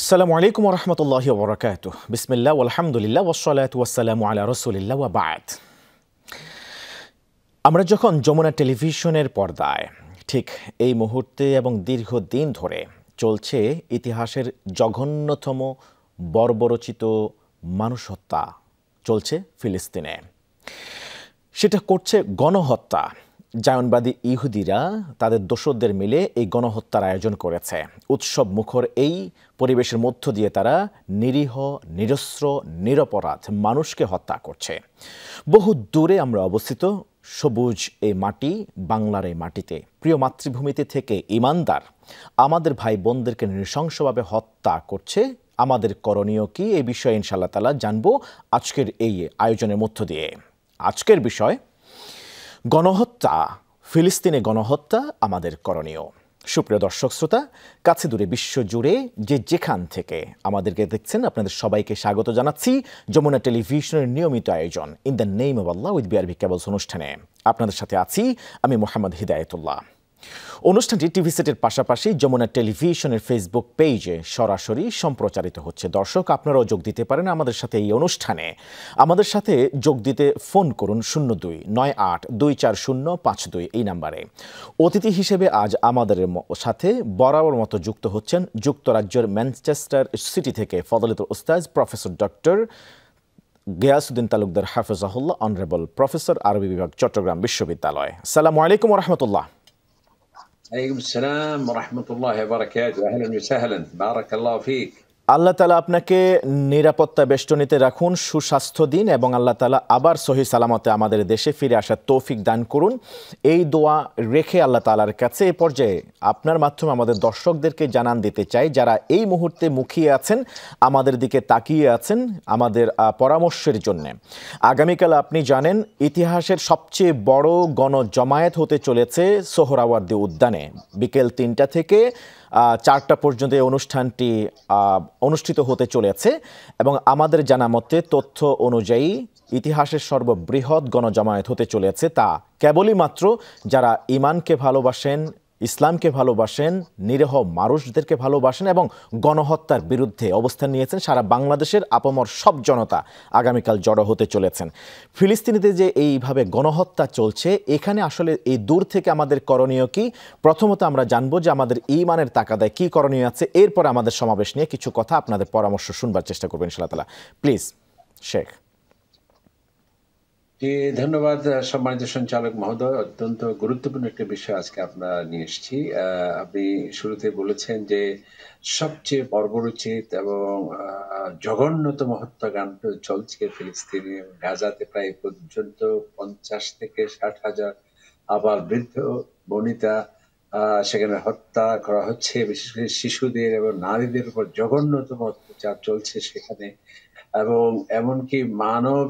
আসসালামু আলাইকুম ওয়া রাহমাতুল্লাহি ওয়া বারাকাতুহু। বিসমিল্লাহ ওয়ালহামদুলিল্লাহ ওয়াসসালাতু ওয়াসসালামু আলা রাসূলিল্লাহ ওয়া বা'দ। আমরা যখন যমুনা টেলিভিশনের পর্দায় ঠিক এই মুহূর্তে এবং দীর্ঘদিন ধরে চলছে ইতিহাসের জঘন্যতম বর্বরচিত মানুষ হত্যা চলছে ফিলিস্তিনে, সেটা করছে গণহত্যা। জায়নবাদী ইহুদিরা তাদের দোসরদের মিলে এই গণহত্যার আয়োজন করেছে। উৎসব মুখর এই পরিবেশের মধ্য দিয়ে তারা নিরীহ, নিরস্ত্র, নিরপরাধ মানুষকে হত্যা করছে। বহু দূরে আমরা অবস্থিত, সবুজ এই মাটি, বাংলার এই মাটিতে, প্রিয় মাতৃভূমিতে থেকে ইমানদার আমাদের ভাই বোনদেরকে নৃশংসভাবে হত্যা করছে। আমাদের করণীয় কি, এই বিষয়ে ইনশাআল্লাহ তাআলা জানবো আজকের এই আয়োজনের মধ্য দিয়ে। আজকের বিষয় গণহত্যা, ফিলিস্তিনে গণহত্যা, আমাদের করণীয়। সুপ্রিয় দর্শক শ্রোতা, কাছে দূরে বিশ্বজুড়ে যে যেখান থেকে আমাদেরকে দেখছেন, আপনাদের সবাইকে স্বাগত জানাচ্ছি যমুনা টেলিভিশনের নিয়মিত আয়োজন in the name of Allah with BRB cables অনুষ্ঠানে। আপনাদের সাথে আছি আমি মোহাম্মদ হিদায়াতুল্লাহ। অনুষ্ঠানটি টিভি সেটের পাশাপাশি যমুনা টেলিভিশনের ফেসবুক পেজে সরাসরি সম্প্রচারিত হচ্ছে। দর্শক, আপনারাও যোগ দিতে পারেন আমাদের সাথে এই অনুষ্ঠানে। আমাদের সাথে যোগ দিতে ফোন করুন 0298240552 এই নাম্বারে। অতিথি হিসেবে আজ আমাদের সাথে বরাবর মতো যুক্ত হচ্ছেন যুক্তরাজ্যের ম্যানচেস্টার সিটি থেকে ফজলিতুল উস্তাজ প্রফেসর ডক্টর গিয়াসউদ্দিন তালুকদার হাফেজাহুল্লাহ, অনারেবল প্রফেসর, আরবি বিভাগ, চট্টগ্রাম বিশ্ববিদ্যালয়। আসসালামু আলাইকুম ওয়া রাহমাতুল্লাহ। عليكم السلام ورحمة الله وبركاته. أهلا وسهلا، بارك الله فيك. আল্লাহ তাআলা আপনাকে নিরাপত্তা বেষ্টনীতে রাখুন, সুস্বাস্থ্য দিন এবং আল্লাহ তাআলা আবার সহি সালামতে আমাদের দেশে ফিরে আসার তৌফিক দান করুন। এই দোয়া রেখে আল্লাহ তাআলার কাছে এই পর্যায়ে আপনার মাধ্যমে আমাদের দর্শকদেরকে জানান দিতে চাই, যারা এই মুহূর্তে মুখিয়ে আছেন, আমাদের দিকে তাকিয়ে আছেন আমাদের পরামর্শের জন্য। আগামীকাল আপনি জানেন ইতিহাসের সবচেয়ে বড় গণজমায়েত হতে চলেছে সোহরাওয়ার্দী উদ্যানে। বিকেল ৩টা থেকে 4টা পর্যন্ত এই অনুষ্ঠানটি অনুষ্ঠিত হতে চলেছে এবং আমাদের জানা মতে, তথ্য অনুযায়ী ইতিহাসের সর্ববৃহৎ গণজমায়েত হতে চলেছে। তা কেবলই মাত্র যারা ইমানকে ভালোবাসেন, ইসলামকে ভালোবাসেন, নিরীহ মানুষদেরকে ভালোবাসেন এবং গণহত্যার বিরুদ্ধে অবস্থান নিয়েছেন সারা বাংলাদেশের আপামর সব জনতা আগামীকাল জড়ো হতে চলেছেন। ফিলিস্তিনিতে যে এইভাবে গণহত্যা চলছে, এখানে আসলে এই দূর থেকে আমাদের করণীয় কি? প্রথমত আমরা জানবো যে আমাদের ঈমানের তাকাদায় কি করণীয় আছে, এরপর আমাদের সমাবেশ নিয়ে কিছু কথা আপনাদের পরামর্শ শুনবার চেষ্টা করবেন ইনশাআল্লাহ তাআলা। প্লিজ শেখ। ধন্যবাদ সম্মানিত সঞ্চালক মহোদয়। অত্যন্ত গুরুত্বপূর্ণ একটা বিষয় আজকে আমরা নিয়ে এসেছি। আপনি শুরুতে বলেছেন যে সবচেয়ে বর্বরোচিত এবং জঘন্যতম হত্যাকাণ্ড চলছে ফিলিস্তিনে, গাজাতে প্রায় পর্যন্ত 50 থেকে 60,000 আবার বৃদ্ধ বনিতা সেখানে হত্যা করা হচ্ছে। বিশেষ করে শিশুদের এবং নারীদের উপর জঘন্যতম অত্যাচার চলছে সেখানে, এবং এমনকি মানব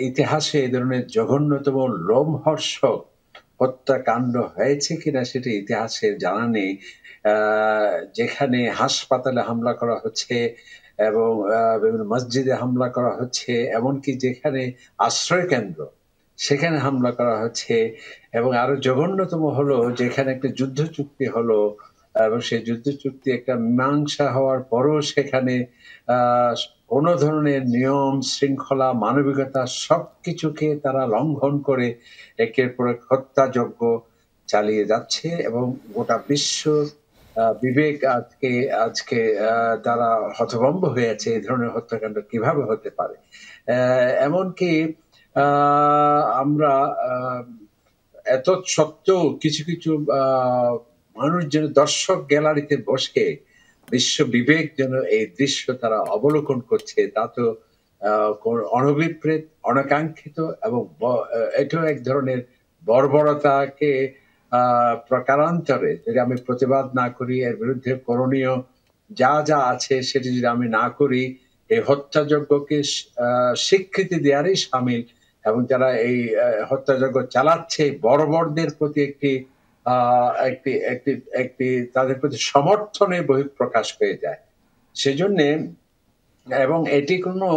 ইতিহাসে এই ধরনের জঘন্যতম লোমহর্ষক হত্যাকাণ্ড হয়েছে কিনা সেটা ইতিহাসে জানা নেই। যেখানে হাসপাতালে হামলা করা হচ্ছে এবং বিভিন্ন মসজিদে হামলা করা হচ্ছে, এমনকি যেখানে আশ্রয় কেন্দ্র সেখানে হামলা করা হচ্ছে। এবং আরো জঘন্যতম হলো যেখানে একটা যুদ্ধ চুক্তি হলো এবং সেই যুদ্ধ চুক্তি একটা মীমাংসা হওয়ার পরও সেখানে কোনো ধরনের নিয়ম শৃঙ্খলা, মানবিকতা সবকিছুকে তারা লঙ্ঘন করে একের পর এক হত্যাযজ্ঞ চালিয়ে যাচ্ছে এবং গোটা বিশ্ব বিবেক আজকে তারা হতভম্ব হয়েছে এই ধরনের হত্যাকাণ্ড কিভাবে হতে পারে। এমনকি আমরা এত সত্ত্বেও কিছু কিছু মানুষ যেন দর্শক গ্যালারিতে বসে বিশ্ব বিবেক যেন এই দৃশ্য তারা অবলোকন করছে, তা তো অনভিপ্রেত, অনাকাঙ্ক্ষিত এবং এটাও এক ধরনের বর্বরতাকে প্রকারান্তরে যদি আমি প্রতিবাদ না করি, এর বিরুদ্ধে করণীয় যা যা আছে সেটি যদি আমি না করি, এই হত্যাযজ্ঞকে স্বীকৃতি দেওয়ারই সামিল এবং যারা এই হত্যাযজ্ঞ চালাচ্ছে বর্বরদের প্রতি একটি তাদের প্রতি সমর্থনের বহিঃপ্রকাশ হয়ে যায়। সেজন্য এবং এটি কোনো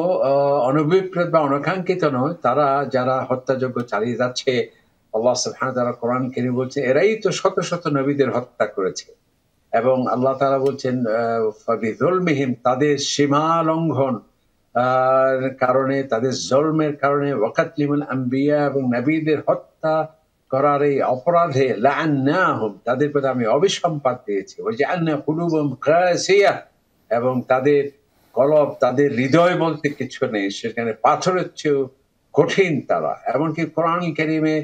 অনভিপ্রেত বা অনাকাঙ্ক্ষিত নয়। তারা যারা হত্যাযজ্ঞ চালিয়ে যাচ্ছে, আল্লাহ সুবহানাহু ওয়া তাআলা কোরআন কারীমে বলছে এরাই তো শত শত নবীদের হত্যা করেছে। এবং আল্লাহ তাআলা বলছেন ফাবিযুলমিহিম, তাদের সীমা লঙ্ঘন কারণে, তাদের জুলমের কারণে, ওয়াকাতলিমুল আম্বিয়া, এবং নবীদের হত্যা করার এই অপরাধে, লাআন্নাহুম, তাদের প্রতি আমি অভিসম্পাত দিয়েছি, ওয়াজআলনা কুলুবাহুম কাসিয়া, এবং তাদের কলব, তাদের হৃদয় বলতে কিছু নেই, সেখানে পাথরের চেয়েও কঠিন তারা। এমনকি কোরআন কারীমে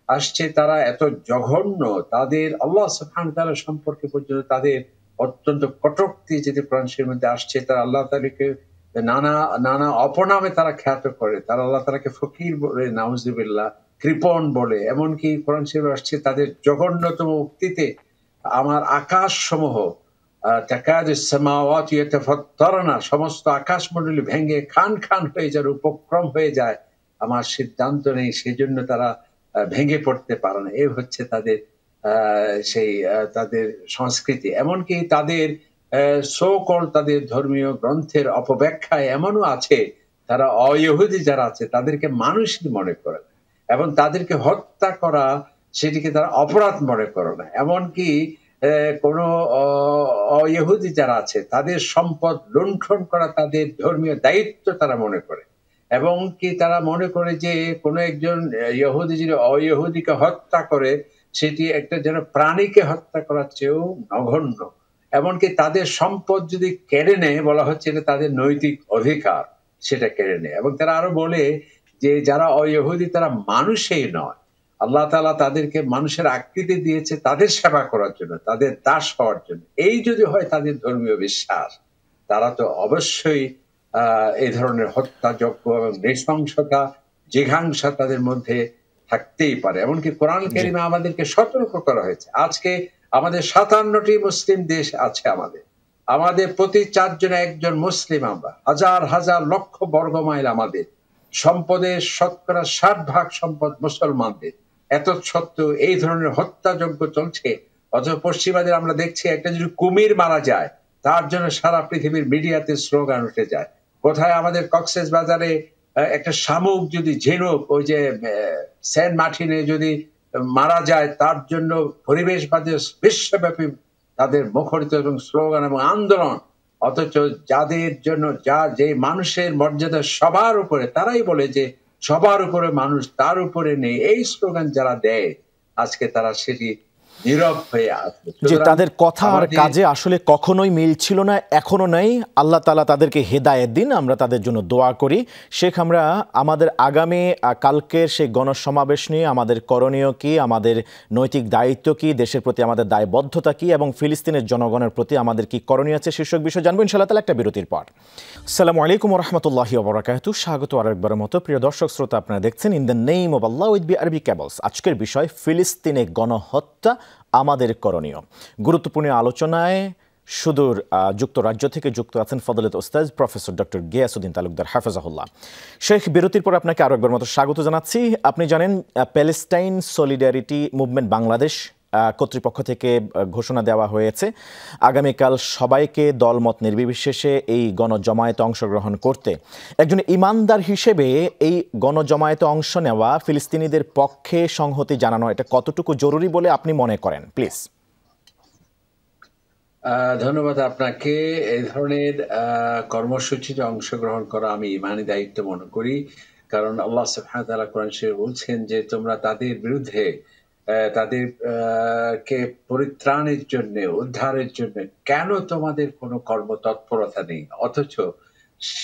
আসছে তারা এত জঘন্য, তাদের আল্লাহ সুবহানাহু ওয়া তাআলা সম্পর্কে পর্যন্ত তাদের অত্যন্ত কটূক্তি যেটি কোরআন শরীফের মধ্যে আসছে। তারা আল্লাহ তাআলাকে নানা নানা অপনামে তারা খ্যাত করে। তারা আল্লাহ তাআলাকে ফকির বলে, নাউজুবিল্লাহ, কৃপণ বলে। এমনকি কোরআন শরীফে আসছে তাদের জঘন্যতম উক্তিতে, আমার আকাশসমূহ তাকাদু সামাওয়াতু ইয়াতাফাত্তারনা, সমস্ত আকাশমণ্ডলী ভেঙে খান খান হয়ে যাওয়ার উপক্রম হয়ে যায়, আমার সিদ্ধান্ত নেই, সেজন্য তারা ভেঙে পড়তে পারে না। এই হচ্ছে তাদের সেই তাদের সংস্কৃতি। এমনকি তাদের সো কল্ড তাদের ধর্মীয় গ্রন্থের অপব্যাখ্যায় এমনও আছে, তারা অইহুদি যারা আছে তাদেরকে মানুষই মনে করে না, এবং তাদেরকে হত্যা করা সেটিকে তারা অপরাধ মনে করে না। এমনকি কোনো অইহুদি যারা আছে তাদের সম্পদ লুণ্ঠন করা তাদের ধর্মীয় দায়িত্ব তারা মনে করে, এবং কি তারা মনে করে যে কোনো একজন ইহুদি যদি অইহুদিকে হত্যা করে সেটি একটা যেন প্রাণীকে হত্যা করার চেয়েও নগণ্য। এমনকি তাদের সম্পদ যদি কেড়ে নেয়, বলা হচ্ছে এটা তাদের নৈতিক অধিকার, সেটা কেড়ে নেয়। এবং তারা আরো বলে যে যারা অইহুদি তারা মানুষই নয়, আল্লাহ তাআলা তাদেরকে মানুষের আকৃতি দিয়েছে তাদের সেবা করার জন্য, তাদের দাস হওয়ার জন্য। এই যদি হয় তাদের ধর্মীয় বিশ্বাস, তারা তো অবশ্যই এই ধরনের হত্যাযজ্ঞ এবং নৃশংসতা, জিঘাংসা তাদের মধ্যে থাকতেই পারে। এমনকি কোরআন কারীমে আমাদেরকে সতর্ক করা হয়েছে। আজকে আমাদের 57টি মুসলিম দেশ আছে, আমাদের প্রতি 4 জনে একজন মুসলিম, আমরা হাজার হাজার লক্ষ বর্গ মাইল, আমাদের সম্পদের শতকরা 60% সম্পদ মুসলমানদের। এত সত্ত্বেও এই ধরনের হত্যাযজ্ঞ চলছে। অথচ পশ্চিমাদের আমরা দেখছি একটা যদি কুমির মারা যায় তার জন্য সারা পৃথিবীর মিডিয়াতে স্লোগান উঠে যায়। কোথায় আমাদের কক্সেস বাজারে একটা শামুক যদি, ঝিনুক, ওই যে সেন্ট মার্টিনে যদি মারা যায় তার জন্য পরিবেশবাদী বিশ্বব্যাপী তাদের মুখরিত এবং স্লোগান এবং আন্দোলন। অথচ যাদের জন্য যে মানুষের মর্যাদা সবার উপরে, তারাই বলে যে সবার উপরে মানুষ, তার উপরে নেই, এই স্লোগান যারা দেয় আজকে তারা সেটি নীরব হয়ে আছে। যে তাদের কথা আর কাজে আসলে কখনোই মিল ছিল না, এখনো নাই। আল্লাহ তাআলা তাদেরকে হেদায়েত দিন, আমরা তাদের জন্য দোয়া করি। শেখ, আমরা আমাদের আগামী কালকের সেই গণসমাবেশ নিয়ে আমাদের করণীয় কি, আমাদের নৈতিক দায়িত্ব কি, দেশের প্রতি আমাদের দায়বদ্ধতা কি, এবং ফিলিস্তিনের জনগণের প্রতি আমাদের কি করণীয় আছে শীর্ষক বিষয় জানবো ইনশাআল্লাহ তাআলা একটা বিরতির পর। আসসালামু আলাইকুম ওয়া রাহমাতুল্লাহি ওয়া বারাকাতুহু। স্বাগত আরেকবারের মতো প্রিয় দর্শক শ্রোতা, আপনারা দেখছেন in the name of Allah with BRB cables. আজকের বিষয় ফিলিস্তিনে গণহত্যা, আমাদের করণীয়। গুরুত্বপূর্ণ আলোচনায় সুদূর যুক্তরাজ্য থেকে যুক্ত আছেন ফজলত ওস্তাদ প্রফেসর ডক্টর গিয়াসউদ্দিন তালুকদার, হাফেজাহুল্লাহ। শেখ, বিরতির পর আপনাকে আরো একবার মতো স্বাগত জানাচ্ছি। আপনি জানেন প্যালেস্টাইন সলিডারিটি মুভমেন্ট বাংলাদেশ কর্তৃপক্ষ থেকে ঘোষণা দেওয়া হয়েছে আগামীকাল সবাইকে দলমত নির্বিশেষে এই গণজমায়েতে অংশগ্রহণ করতে। একজন ইমানদার হিসেবে এই গণজমায়েতে অংশ নেওয়া ফিলিস্তিনিদের পক্ষে সংহতি জানানো এটা কতটুকু জরুরি বলে আপনি মনে করেন, প্লিজ? ধন্যবাদ আপনাকে। এই ধরনের কর্মসূচিতে অংশগ্রহণ করা আমি ইমানি দায়িত্ব মনে করি। কারণ আল্লাহ সুবহানাহু ওয়া তাআলা কোরআন শরীফে বলছেন যে তোমরা তাদের বিরুদ্ধে তাদের কে পরিত্রাণের জন্য, উদ্ধারের জন্য কেন তোমাদের কোনো কর্মতৎপরতা নেই? অথচ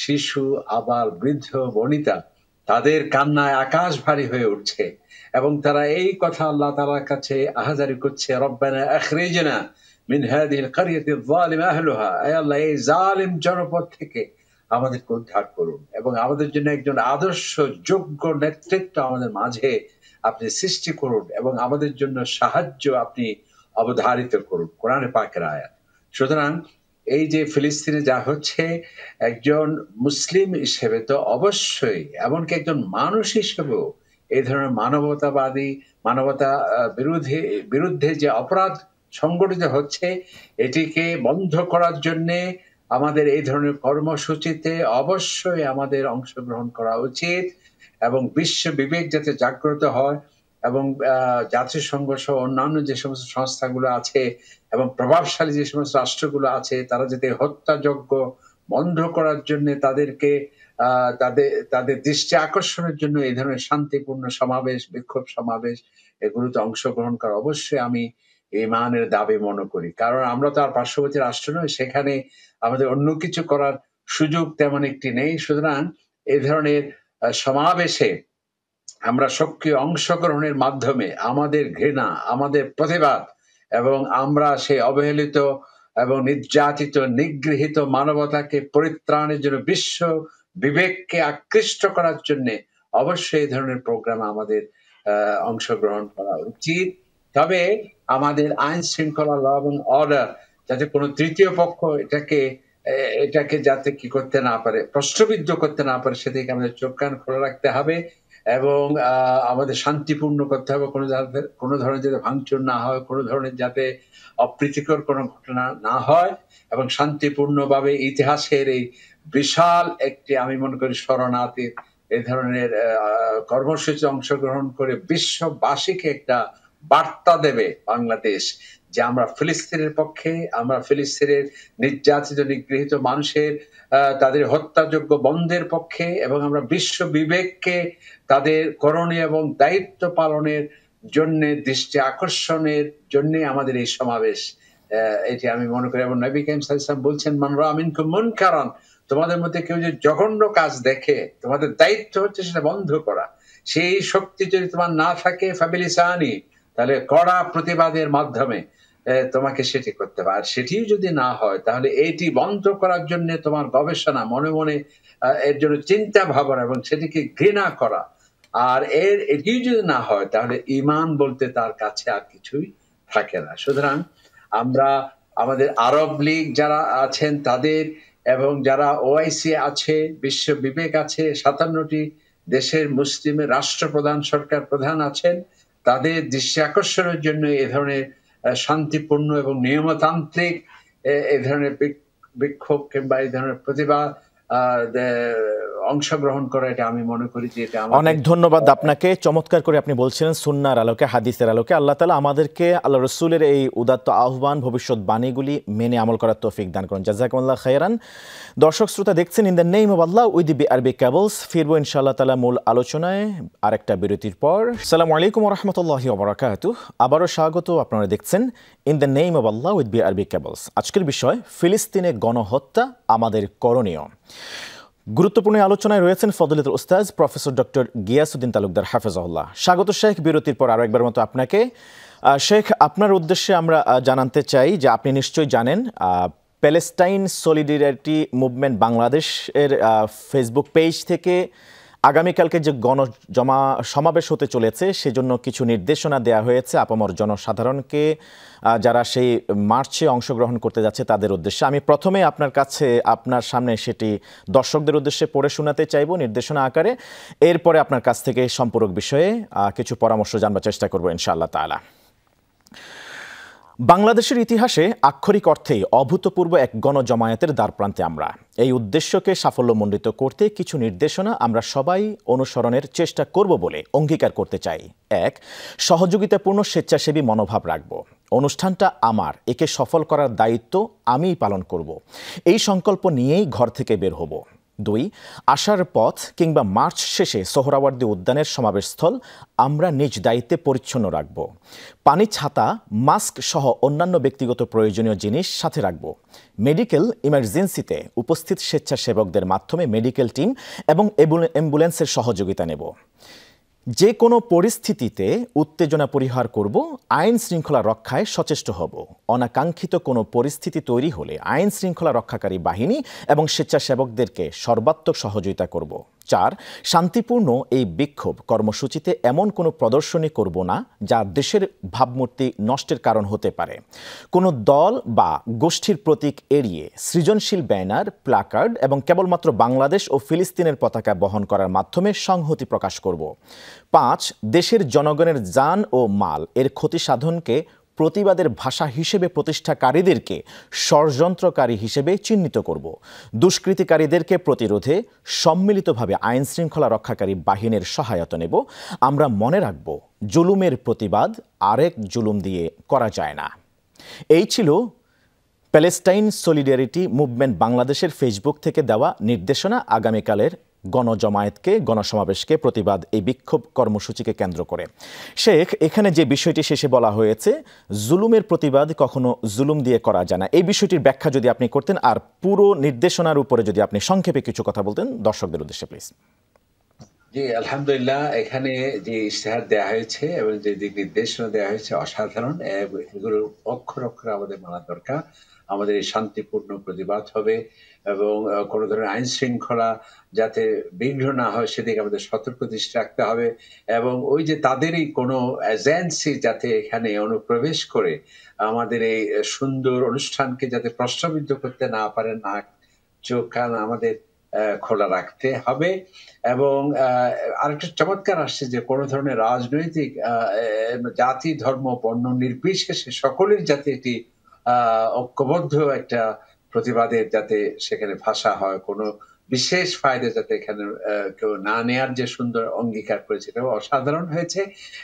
শিশু, আবাল, বৃদ্ধ, বনিতা তাদের কান্নায় আকাশ ভারী হয়ে উঠছে, এবং তারা এই কথা আল্লাহ তাআলার কাছে আহাজারি করছে, রব্বানা আখরিজনা মিন হাযিহিল ক্বরিয়াতি যালিম আহলুহা, আয় আল্লাহ এই জালিম জনপদ থেকে আমাদেরকে উদ্ধার করুন, এবং আমাদের জন্য একজন আদর্শ যোগ্য নেতৃত্ব আমাদের মাঝে আপনি সৃষ্টি করুন, এবং আমাদের জন্য সাহায্য আপনি অবধারিত করুন। কোরআনে পাকের আয়াত। সুতরাং এই যে ফিলিস্তিনে যা হচ্ছে, একজন মুসলিম হিসেবে তো অবশ্যই, এমনকি একজন মানুষ হিসেবেও এই ধরনের মানবতা বিরুদ্ধে যে অপরাধ সংগঠিত হচ্ছে এটিকে বন্ধ করার জন্য আমাদের এই ধরনের কর্মসূচিতে অবশ্যই আমাদের অংশগ্রহণ করা উচিত, এবং বিশ্ব বিবেক যাতে জাগ্রত হয় এবং জাতিসংঘ সহ অন্যান্য যে সমস্ত সংস্থাগুলো আছে এবং প্রভাবশালী যে সমস্ত রাষ্ট্রগুলো আছে, তারা যাতে হত্যাযজ্ঞ বন্ধ করার জন্য তাদেরকে তাদের তাদের দৃষ্টি আকর্ষণের জন্য এই ধরনের শান্তিপূর্ণ সমাবেশ, বিক্ষোভ সমাবেশ এগুলোতে অংশগ্রহণ করা অবশ্যই আমি ঈমানের দাবি মনে করি। কারণ আমরা তো আর পার্শ্ববর্তী রাষ্ট্র নই, সেখানে আমাদের অন্য কিছু করার সুযোগ তেমন একটি নেই। সুতরাং এই ধরনের সমাবেশে আমরা সক্রিয় অংশগ্রহণের মাধ্যমে আমাদের ঘৃণা, আমাদের প্রতিবাদ এবং আমরা সেই অবহেলিত এবং নির্যাতিত, নিগৃহীত মানবতাকে পরিত্রাণের জন্য, বিশ্ব বিবেককে আকৃষ্ট করার জন্য অবশ্যই এই ধরনের প্রোগ্রামে আমাদের অংশগ্রহণ করা উচিত। তবে আমাদের আইন শৃঙ্খলা, ল এবং অর্ডার, যাতে কোনো তৃতীয় পক্ষ এটাকে যাতে কি করতে না পারে, প্রশ্নবিদ্ধ করতে না পারে, সেদিকে আমাদের চোখ কান খোলা রাখতে হবে এবং আমাদের শান্তিপূর্ণ করতে হবে। কোনো ধরনের যাতে ভাঙচুর না হয়, কোনো ধরনের যাতে অপ্রীতিকর কোনো ঘটনা না হয় এবং শান্তিপূর্ণভাবে ইতিহাসের এই বিশাল একটি, আমি মনে করি, শরণার্থীর এই ধরনের কর্মসূচি অংশগ্রহণ করে বিশ্ববাসীকে একটা বার্তা দেবে বাংলাদেশ যে আমরা ফিলিস্তিনের পক্ষে, আমরা ফিলিস্তিনের নির্যাতিত, নিগৃহীত মানুষের তাদের হত্যাযোগ্য বন্ধের পক্ষে এবং আমরা বিশ্ব বিবেককে তাদের করণীয় এবং দায়িত্ব পালনের জন্য, দৃষ্টি আকর্ষণের জন্য আমাদের এই সমাবেশ। এটি আমি মনে করি। এবং নবী করিম সাল্লাল্লাহু আলাইহি ওয়াসাল্লাম বলছেন, মান রাআ মিনকুম মুনকারান, তোমাদের মধ্যে কেউ যদি জঘন্য কাজ দেখে, তোমাদের দায়িত্ব হচ্ছে সেটা বন্ধ করা। সেই শক্তি যদি তোমার না থাকে, ফাবিলিসানি, তাহলে কড়া প্রতিবাদের মাধ্যমে তোমাকে সেটি করতে হবে। আর সেটিও যদি না হয়, তাহলে এইটি বন্ধ করার জন্য তোমার গবেষণা, মনে মনে এর জন্য চিন্তা ভাবনা এবং সেটিকে ঘৃণা করা, আর এটি যদি না হয়, তাহলে ঈমান বলতে তার কাছে আর কিছুই থাকে না। সুতরাং আমরা আমাদের আরব লীগ যারা আছেন তাদের এবং যারা ওআইসি আছে, বিশ্ব বিবেক আছে, 57টি দেশের মুসলিমের রাষ্ট্রপ্রধান, সরকার প্রধান আছেন, তাদের দৃষ্টি আকর্ষণের জন্য এ ধরনের শান্তিপূর্ণ এবং নিয়মতান্ত্রিক এই ধরনের বিক্ষোভ কিংবা এই ধরনের প্রতিবাদ অংশগ্রহণ করা, এটা আমি মনে করি যে এটা অনেক ধন্যবাদ আপনাকে। চমৎকার করে আপনি বলছিলেন সুন্নাহর আলোকে, হাদিসের আলোকে। আল্লাহ তাআলা আমাদেরকে আল্লাহ রাসূলের এই উদাত্ত আহ্বান, ভবিষ্যৎ বাণীগুলি মেনে আমল করার তৌফিক দান করুন। জাযাকুমুল্লাহ খায়রান। দর্শক শ্রোতা দেখছেন in the name of Allah with the আরবি কেবলস। ফিরবো ইনশাআল্লাহ তাআলা মূল আলোচনায় আরেকটা বিরতির পর। আসসালামু আলাইকুম ওয়া রাহমাতুল্লাহি ওয়া বারাকাতুহু। আবারও স্বাগত। আপনারা দেখছেন in the name of Allah with B আরবি কেবলস। আজকের বিষয় ফিলিস্তিনে গণহত্যা, আমাদের করণীয়। গুরুত্বপূর্ণ আলোচনায় রয়েছেন ফজলিলতুল উস্তাজ প্রফেসর ডক্টর গিয়াসউদ্দিন তালুকদার হাফেজাহুল্লাহ। স্বাগত শেখ বিরতির পর আরও একবার মতো আপনাকে। শেখ, আপনার উদ্দেশ্যে আমরা জানাতে চাই যে আপনি নিশ্চয়ই জানেন প্যালেস্টাইন সলিডারিটি মুভমেন্ট বাংলাদেশের ফেসবুক পেজ থেকে আগামীকালকে যে সমাবেশ হতে চলেছে সেজন্য কিছু নির্দেশনা দেওয়া হয়েছে আপামর জনসাধারণকে, যারা সেই মার্চে অংশগ্রহণ করতে যাচ্ছে তাদের উদ্দেশ্যে। আমি প্রথমে আপনার সামনে সেটি দর্শকদের উদ্দেশ্যে পড়ে শোনাতে চাইব নির্দেশনা আকারে। এরপরে আপনার কাছ থেকে সম্পূরক বিষয়ে কিছু পরামর্শ জানবার চেষ্টা করব ইনশাআল্লাহ তাআলা। বাংলাদেশের ইতিহাসে আক্ষরিক অর্থেই অভূতপূর্ব এক গণজমায়েতের দ্বারপ্রান্তে আমরা। এই উদ্দেশ্যকে সাফল্যমণ্ডিত করতে কিছু নির্দেশনা আমরা সবাই অনুসরণের চেষ্টা করব বলে অঙ্গীকার করতে চাই। ১. সহযোগিতাপূর্ণ স্বেচ্ছাসেবী মনোভাব রাখব। অনুষ্ঠানটা আমার, একে সফল করার দায়িত্ব আমিই পালন করব। এই সংকল্প নিয়েই ঘর থেকে বের হব। ২. আসার পথ কিংবা মার্চ শেষে সোহরাওয়ার্দী উদ্যানের সমাবেশস্থল আমরা নিজ দায়িত্বে পরিচ্ছন্ন রাখব। পানি, ছাতা, মাস্ক সহ অন্যান্য ব্যক্তিগত প্রয়োজনীয় জিনিস সাথে রাখব। মেডিকেল ইমার্জেন্সিতে উপস্থিত স্বেচ্ছাসেবকদের মাধ্যমে মেডিকেল টিম এবং অ্যাম্বুলেন্সের সহযোগিতা নেব। যে কোনো পরিস্থিতিতে উত্তেজনা পরিহার করব, আইন শৃঙ্খলা রক্ষায় সচেষ্ট হব। অনাকাঙ্ক্ষিত কোনো পরিস্থিতি তৈরি হলে আইন শৃঙ্খলা রক্ষাকারী বাহিনী এবং স্বেচ্ছাসেবকদেরকে সর্বাত্মক সহযোগিতা করব। ৪. শান্তিপূর্ণ এই বিক্ষোভ কর্মসূচিতে এমন কোনো প্রদর্শনী করব না যা দেশের ভাবমূর্তি নষ্টের কারণ হতে পারে। কোনো দল বা গোষ্ঠীর প্রতীক এড়িয়ে সৃজনশীল ব্যানার, প্ল্যাকার্ড এবং কেবলমাত্র বাংলাদেশ ও ফিলিস্তিনের পতাকা বহন করার মাধ্যমে সংহতি প্রকাশ করব। ৫. দেশের জনগণের জান ও মাল এর ক্ষতি সাধনকে প্রতিবাদের ভাষা হিসেবে প্রতিষ্ঠাকারীদেরকে ষড়যন্ত্রকারী হিসেবে চিহ্নিত করব। দুষ্কৃতিকারীদেরকে প্রতিরোধে সম্মিলিতভাবে আইন শৃঙ্খলা রক্ষাকারী বাহিনীর সহায়তা নেব। আমরা মনে রাখব, জুলুমের প্রতিবাদ আরেক জুলুম দিয়ে করা যায় না। এই ছিল প্যালেস্টাইন সলিডারিটি মুভমেন্ট বাংলাদেশের ফেসবুক থেকে দেওয়া নির্দেশনা আগামীকালের গণজমায়েতকে, গণসমাবেশকে, প্রতিবাদ এই বিক্ষোভ কর্মসূচিকে কেন্দ্র করে। শেখ, এখানে যে বিষয়টি শেষে বলা হয়েছে, জুলুমের প্রতিবাদ কখনো জুলুম দিয়ে করা যায় না, এই বিষয়টির ব্যাখ্যা যদি আপনি করতেন, আর পুরো নির্দেশনার উপরে যদি আপনি সংক্ষেপে কিছু কথা বলতেন দর্শকদের উদ্দেশ্যে প্লিজ। জি, আলহামদুলিল্লাহ। এখানে যে ইশতেহার দেওয়া হয়েছে এবং যে দিক নির্দেশনা দেওয়া হয়েছে অসাধারণ। এগুলোর অক্ষর অক্ষরে আমাদের মানা দরকার। আমাদের এই শান্তিপূর্ণ প্রতিবাদ হবে এবং কোনো ধরনের আইন শৃঙ্খলা যাতে বিঘ্ন না হয় সেদিকে আমাদের সতর্ক দৃষ্টি রাখতে হবে। এবং ওই যে তাদেরই কোনো এজেন্সি যাতে এখানে অনুপ্রবেশ করে আমাদের এই সুন্দর অনুষ্ঠানকে যাতে প্রশ্নবিদ্ধ করতে না পারে, না চোখ কান আমাদের খোলা রাখতে হবে। এবং আরেকটা চমৎকার আসছে যে কোনো ধরনের রাজনৈতিক জাতি, ধর্ম, বর্ণ নির্বিশেষে সকলের যাতে এটি ঐক্যবদ্ধ একটা প্রতিবাদের যাতে সেখানে ভাষা হয়, কোনো বিশেষ ফায়দা যাতে এখানে কেউ না নেয়ার যে সুন্দর অঙ্গীকার করেছে এটা অসাধারণ হয়েছে।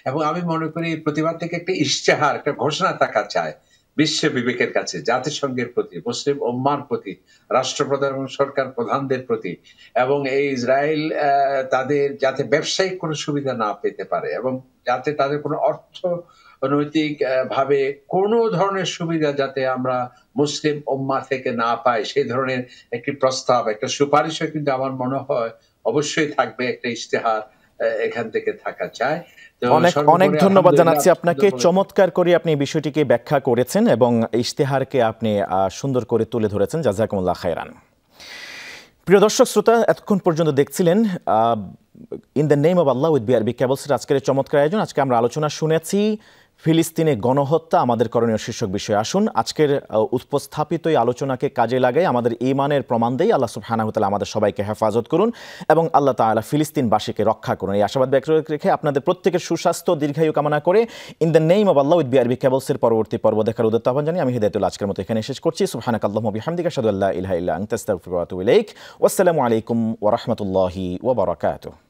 এবং আমি মনে করি প্রতিবাদ থেকে একটা ইশতেহার, একটা ঘোষণা থাকা চায় বিশ্ব বিবেকের কাছে, জাতিসংঘের প্রতি, মুসলিম উম্মার প্রতি, রাষ্ট্রপ্রধান এবং সরকার প্রধানদের প্রতি, এবং এই ইসরায়েল তাদের যাতে ব্যবসায়িক কোনো সুবিধা না পেতে পারে এবং যাতে তাদের কোনো অর্থনৈতিক ভাবে কোনো ধরনের সুবিধা যাতে আমরা মুসলিম উম্মা থেকে না পাই, সেই ধরনের একটি প্রস্তাব, একটা সুপারিশও কিন্তু আমার মনে হয় অবশ্যই থাকবে। একটা ইশতেহার এখান থেকে থাকা চায়। অনেক অনেক ধন্যবাদ জানাচ্ছি আপনাকে। চমৎকার করে আপনি বিষয়টিকে ব্যাখ্যা করেছেন এবং ইশতেহারকে আপনি সুন্দর করে তুলে ধরেছেন। জাযাকুমুল্লাহ খায়রান। প্রিয় দর্শক শ্রোতা, এতক্ষণ পর্যন্ত দেখছিলেন in the name of Allah with BRB কেবলসের আজকের চমৎকার আয়োজন। আজকে আমরা আলোচনা শুনেছি ফিলিস্তিনে গণহত্যা, আমাদের করণীয় শীর্ষক বিষয়ে। আসুন আজকের উপস্থাপিত এই আলোচনাকে কাজে লাগাই, আমাদের ঈমানের প্রমাণ দেই। আল্লাহ সুবহানাহু ওয়া তাআলা আমাদের সবাইকে হেফাজত করুন এবং আল্লাহ তাআলা ফিলিস্তিনবাসীকে রক্ষা করুন। এই আশাবাদ ব্যক্ত রেখে আপনাদের প্রত্যেকের সুস্বাস্থ্য দীর্ঘায়ু কামনা করে in the name of Allah with BRB কেবলসের পরবর্তী পর্ব দেখার উদ্দেশ্য আহ্বান জানিয়ে আমি হিদায়াতুল্লাহ আজকের মতো এখানে শেষ করছি। সুবহানাকাল্লাহুম্মা ওয়া বিহামদিকা আশহাদু আল্লা ইলাহা ইল্লা আনতা আস্তাগফিরুকা ওয়া আতুবু ইলাইক। ওয়াসসালামু আলাইকুম ওয়া রাহমাতুল্লাহি ওয়া বারাকাতুহু।